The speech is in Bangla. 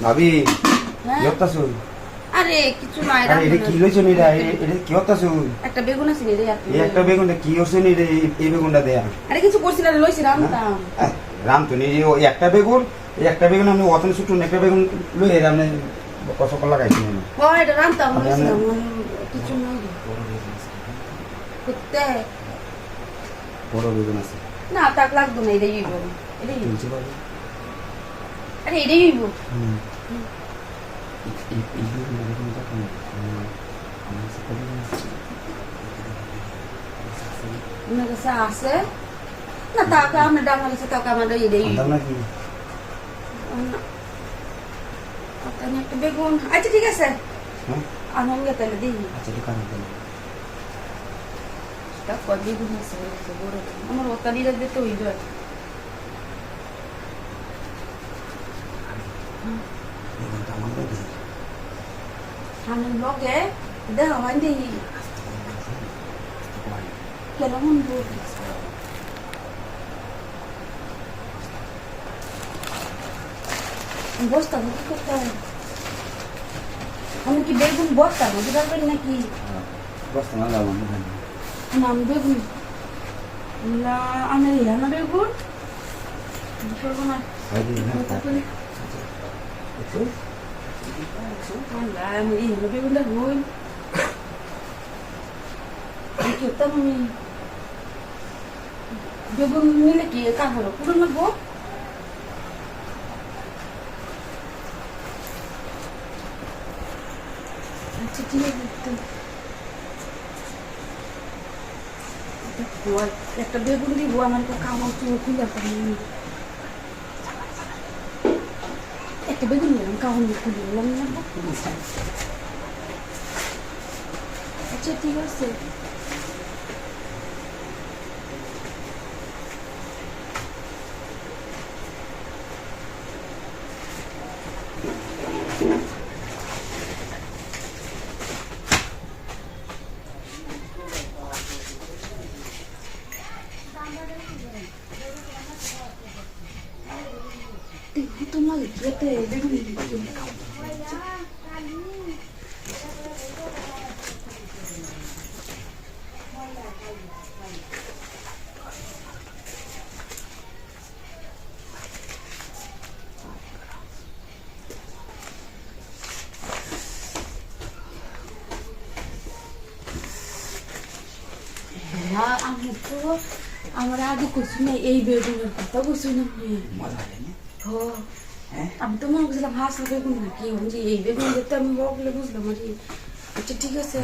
ভাবি হ্যাঁ? কি হতাছো? আরে কিছু নাই আরে এটা কি লইছো নি রে? এটা কি হতাছো? একটা বেগুন আছে রে আর এই একটা বেগুন কি করছো নি রে? এই বেগুনটা দেয়া আরে কিছু করছি না রে, লইছি রামতাম। রাম তো নি ওই একটা বেগুন, এই একটা বেগুন আমি অতন ছোট একটা বেগুন লই এর আপনি কত লাগাইছি না। ও এটা রামতাম আরে লইছি না, আমি- কিছু নাই রে। কুত্তে বড় বেগুন আছে। না তাক লাগতো না, এটাই হইব। এটাই হইব। তুলছি ভাবি। আরে এটাই হইব। হুম। এই বেগুনটা কোন? আমার সাথে বেগুন আছে। আমার কাছে আছে না, তাকে আমার ডাঙা গেছে, তাকে আমার এটাই হইব। আনতাম নাকি? না, একটা বেগুন। আচ্ছা ঠিক আছে, হ্যাঁ? আমি তাহলে দিই। আচ্ছা দোকানে দেন। তারপর বেগুন আছে বড়, আমার ওতালিরা দিতে হইব। বেগুনটা আমার দেন। আমি লগে দেখ আমার দিই কেন মন বসতা কি করতে হয়? আমি কি বেগুন বসতা বুঝতে পারবেন নাকি? বস্তা না দাও আমি জানি। না আমি বেগুন না, আমি না বেগুন করবো না। আরে হ্যাঁ। আমি এই বেগুনটা হই খেতাম আমি। বেগুন নিলে কি কাঁঠাল পুরো লাগবো? আচ্ছা ঠিক আছে, একটা বেগুন দিব, আমার তো কামাল চুল খুলে একটা বেগুন নিলাম, কামাল খুলে নিলাম। আচ্ছা ঠিক আছে। তোমার খেতে বেগুন আমি তো আমার আগে করছি না, এই বেগুনের কথা করছি না। আমি তো মনে করছিলাম হাঁসের বেগুন নাকি, এই বেগুন দেখতে আমি বলে বুঝলাম। আচ্ছা ঠিক আছে।